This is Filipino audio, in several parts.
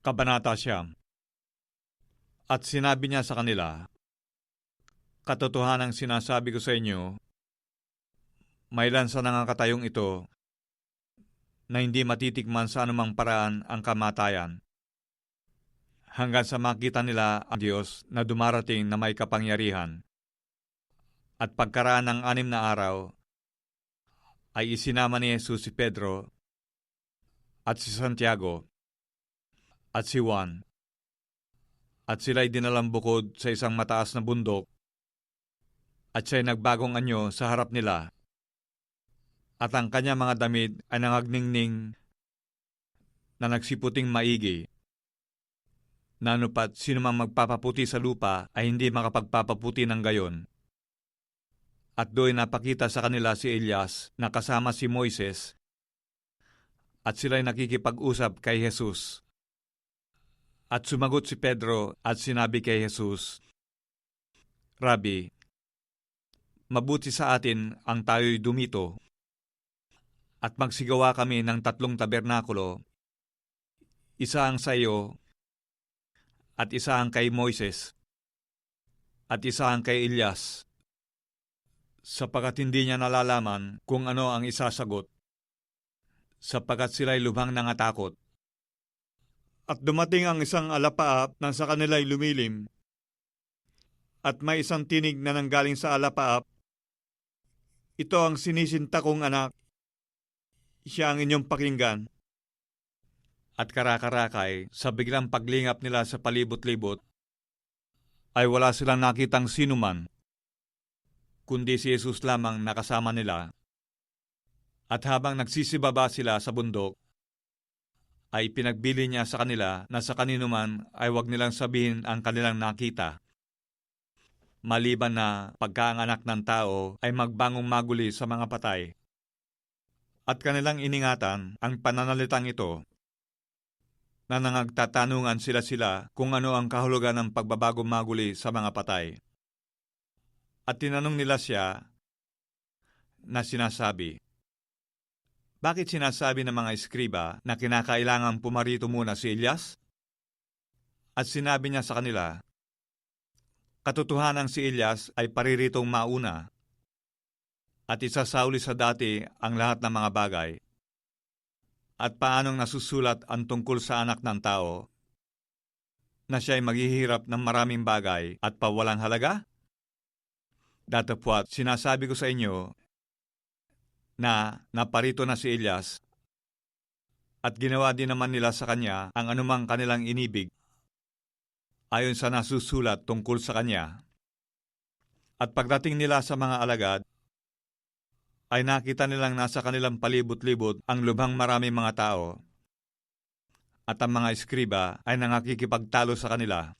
Kabanata 9. At sinabi niya sa kanila, katotohanang sinasabi ko sa inyo, maylan sa nangakatayong ito na hindi matitikman sa anumang paraan ang kamatayan, hanggang sa makita nila ang Diyos na dumarating na may kapangyarihan. At pagkaraan ng 6 na araw, ay isinama ni Jesus si Pedro at si Santiago at si Juan, at sila'y dinalang bukod sa isang mataas na bundok, at siya'y nagbagong anyo sa harap nila, at ang kanya mga damit ay nangagningning na nagsiputing maigi, na anupat sino mang magpapaputi sa lupa ay hindi makapagpapaputi ng gayon. At do'y napakita sa kanila si Elias na kasama si Moises, at sila'y nakikipag-usap kay Jesus. At sumagot si Pedro at sinabi kay Jesus, Rabbi, mabuti sa atin ang tayo'y dumito, at magsigawa kami ng 3 tabernakulo, isa ang sa iyo, at isa ang kay Moises, at isa ang kay Elias, sapagkat hindi niya nalalaman kung ano ang isasagot, sapagkat sila'y lubhang nangatakot. At dumating ang isang alapaap na sa kanila'y lumilim, at may isang tinig na nanggaling sa alapaap, ito ang sinisinta kong anak, siya ang inyong pakinggan. At karakarakay, sa biglang paglingap nila sa palibot-libot, ay wala silang nakitang sinuman, kundi si Jesus lamang nakasama nila. At habang nagsisibaba sila sa bundok, ay pinagbili niya sa kanila na sa kanino man ay wag nilang sabihin ang kanilang nakita, maliban na pagka ang anak ng tao ay magbangong maguli sa mga patay. At kanilang iningatan ang pananalitang ito, na nangagtatanungan sila kung ano ang kahulugan ng pagbabagong maguli sa mga patay. At tinanong nila siya na sinasabi, bakit sinasabi ng mga eskriba na kinakailangang pumarito muna si Elias? At sinabi niya sa kanila, katotohanan si Elias ay pariritong mauna, at isasauli sa dati ang lahat ng mga bagay. At paanong nasusulat ang tungkol sa anak ng tao, na siya'y maghihirap ng maraming bagay at pawalang halaga? Datapwat sinasabi ko sa inyo, na naparito na si Elias, at ginawa din naman nila sa kanya ang anumang kanilang inibig, ayon sa nasusulat tungkol sa kanya. At pagdating nila sa mga alagad, ay nakita nilang nasa kanilang palibot-libot ang lubhang maraming mga tao, at ang mga eskriba ay nangakikipagtalo sa kanila.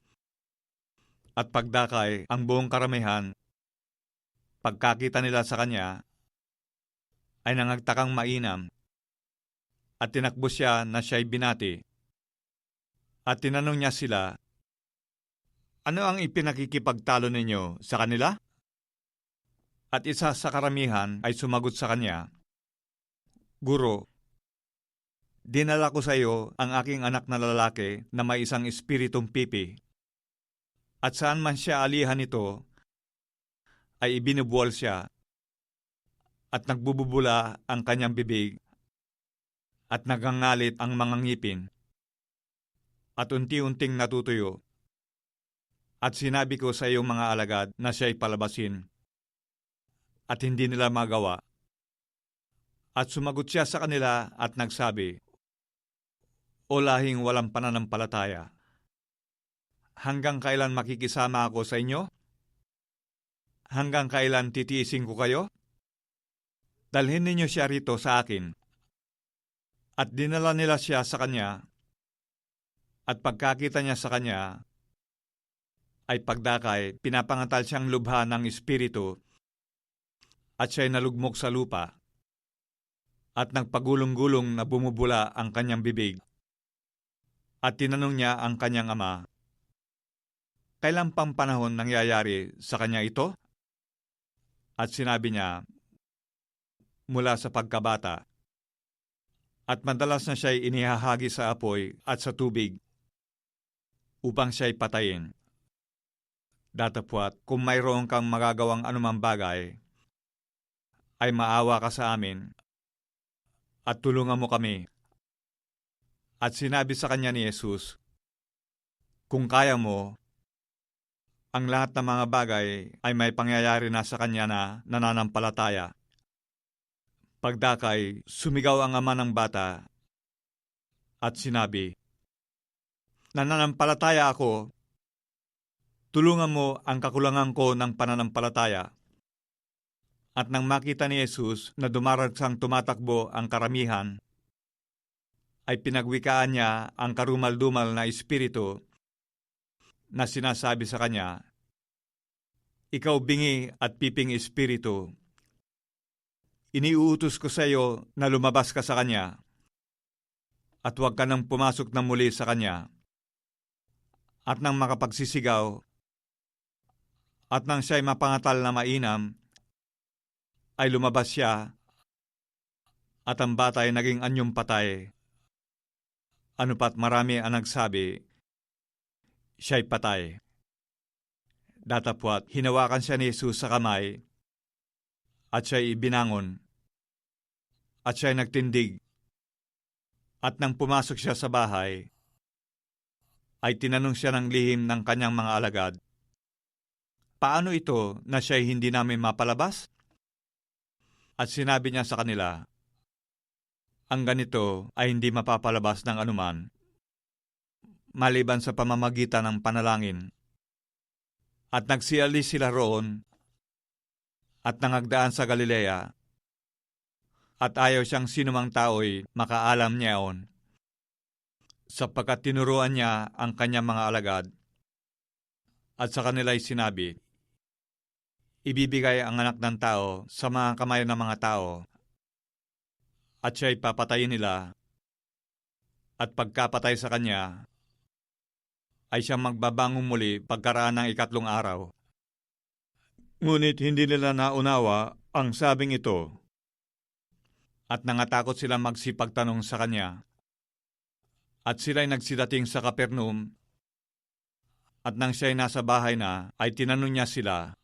At pagdakay ang buong karamihan, pagkakita nila sa kanya, ay nangagtakang mainam, at tinakbo siya na siya'y binati. At tinanong niya sila, ano ang ipinakikipagtalo ninyo sa kanila? At isa sa karamihan ay sumagot sa kanya, Guro, dinala ko sa iyo ang aking anak na lalaki na may isang espiritong pipi. At saan man siya alihan nito, ay ibinubuwal siya, at nagbububula ang kanyang bibig, at nagangalit ang mga ngipin, at unti-unting natutuyo. At sinabi ko sa iyong mga alagad na siya'y palabasin, at hindi nila magawa. At sumagot siya sa kanila at nagsabi, O lahing walang pananampalataya, hanggang kailan makikisama ako sa inyo? Hanggang kailan titiisin ko kayo? Dalhin ninyo siya rito sa akin. At dinala nila siya sa kanya, at pagkakita niya sa kanya, ay pagdakay, pinapangatal siyang lubha ng espiritu, at siya'y nalugmok sa lupa, at nagpagulong-gulong na bumubula ang kanyang bibig. At tinanong niya ang kanyang ama, kailan pang panahon nangyayari sa kanya ito? At sinabi niya, mula sa pagkabata, at madalas na siya'y inihahagi sa apoy at sa tubig, upang siya'y patayin. Datapwat, kung mayroon kang magagawang anumang bagay, ay maawa ka sa amin at tulungan mo kami. At sinabi sa kanya ni Jesus, kung kaya mo, ang lahat ng mga bagay ay may pangyayari na sa kanya na nananampalataya. Pagdakay, sumigaw ang ama ng bata at sinabi, nananampalataya ako, tulungan mo ang kakulangan ko ng pananampalataya. At nang makita ni Jesus na dumaragsang tumatakbo ang karamihan, ay pinagwikaan niya ang karumal-dumal na espiritu na sinasabi sa kanya, ikaw bingi at piping espiritu, iniuutos ko sa iyo na lumabas ka sa kanya at huwag ka nang pumasok na muli sa kanya. At nang makapagsisigaw at nang siya'y mapangatal na mainam, ay lumabas siya at ang bata ay naging anyong patay. Ano pat marami ang nagsabi, siya'y patay. Datapwat, hinawakan siya ni Jesus sa kamay at siya'y ibinangon at siya'y nagtindig. At nang pumasok siya sa bahay, ay tinanong siya ng lihim ng kanyang mga alagad, paano ito na siya'y hindi namin mapalabas? At sinabi niya sa kanila, ang ganito ay hindi mapapalabas ng anuman, maliban sa pamamagitan ng panalangin. At nagsialis sila roon at nangagdaan sa Galilea, at ayaw siyang sinumang tao'y makaalam niyaon, sapagkat tinuruan niya ang kanyang mga alagad, at sa kanila'y sinabi, ibibigay ang anak ng tao sa mga kamay ng mga tao, at siya'y papatayin nila, at pagkapatay sa kanya, ay siyang magbabangon muli pagkaraan ng 3 araw. Ngunit hindi nila naunawa ang sabing ito, at nangatakot silang magsipagtanong sa kanya. At sila'y nagsidating sa Capernaum, at nang siya'y nasa bahay na, ay tinanong niya sila,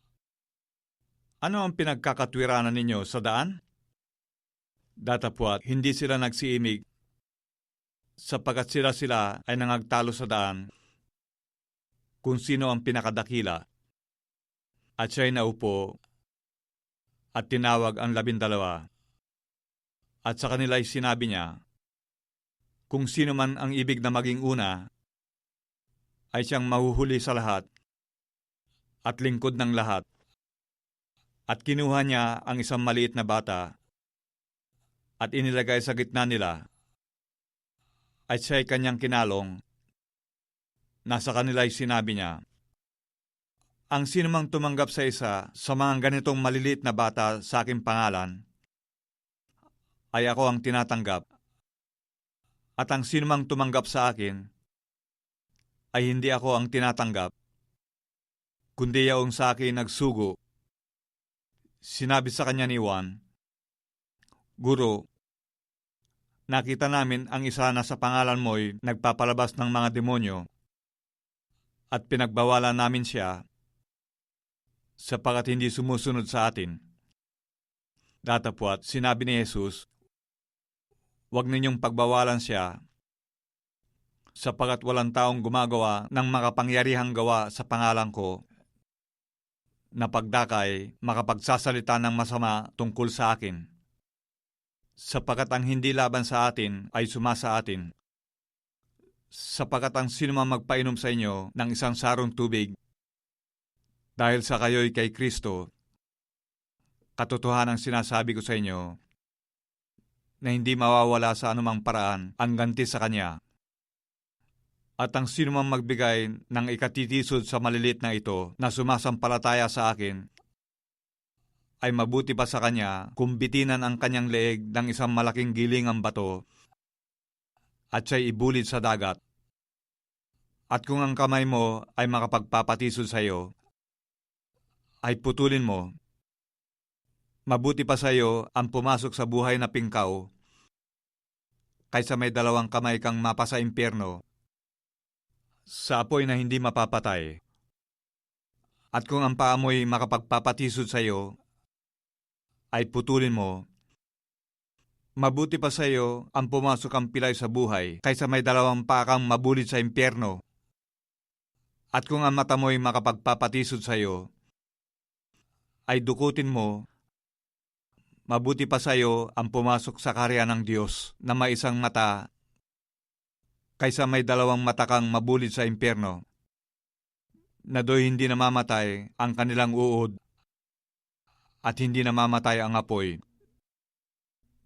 ano ang pinagkakatwiranan ninyo sa daan? Datapwat, hindi sila nagsiimig, sapagkat sila ay nangagtalo sa daan, kung sino ang pinakadakila. At siya'y naupo, at tinawag ang 12, at sa kanila'y sinabi niya, kung sino man ang ibig na maging una, ay siyang mahuhuli sa lahat, at lingkod ng lahat. At kinuha niya ang isang maliit na bata, at inilagay sa gitna nila, at siya'y kanyang kinalong. Nasa kanila'y sinabi niya, ang sinumang tumanggap sa isa sa mga ganitong maliliit na bata sa aking pangalan, ay ako ang tinatanggap. At ang sinumang tumanggap sa akin, ay hindi ako ang tinatanggap, kundi yaong sa akin nagsugo. Sinabi sa kanya ni Juan, Guro, nakita namin ang isa na sa pangalan mo'y nagpapalabas ng mga demonyo, at pinagbawalan namin siya, sapagkat hindi sumusunod sa atin. Datapwat, sinabi ni Jesus, huwag ninyong pagbawalan siya, sapagkat walang taong gumagawa ng makapangyarihang gawa sa pangalan ko, na pagdakay makapagsasalita ng masama tungkol sa akin. Sapagkat ang hindi laban sa atin ay sumasa atin. Sapagkat ang sinumang magpainom sa inyo ng isang sarong tubig, dahil sa kayo'y kay Kristo, katotohanang sinasabi ko sa inyo, na hindi mawawala sa anumang paraan ang ganti sa kanya. At ang sinumang magbigay ng ikatitisod sa malilit na ito na sumasampalataya sa akin, ay mabuti pa sa kanya kung bitinan ang kanyang leeg ng isang malaking gilingang bato at siya'y ibulid sa dagat. At kung ang kamay mo ay makapagpapatisod sa iyo, ay putulin mo. Mabuti pa sa iyo ang pumasok sa buhay na pingkaw, kaysa may 2 kamay kang mapa sa impyerno, sa apoy na hindi mapapatay. At kung ang paa mo'y makapagpapatisod sa iyo, ay putulin mo. Mabuti pa sa iyo ang pumasok ang pilay sa buhay kaysa may 2 paa kang mabulid sa impyerno. At kung ang mata mo'y makapagpapatisod sa iyo, ay dukutin mo. Mabuti pa sa iyo ang pumasok sa kaharian ng Diyos na may 1 mata kaysa may 2 mata kang mabulid sa impyerno, na do'y hindi namamatay ang kanilang uod at hindi namamatay ang apoy,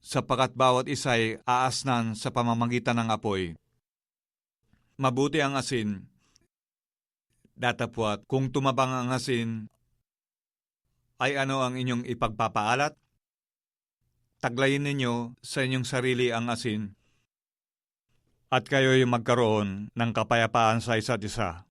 sapagkat bawat isa'y aasnan sa pamamagitan ng apoy. Mabuti ang asin, datapwat kung tumabang ang asin, ay ano ang inyong ipagpapaalat? Taglayin ninyo sa inyong sarili ang asin, at kayo'y magkaroon ng kapayapaan sa isa't isa.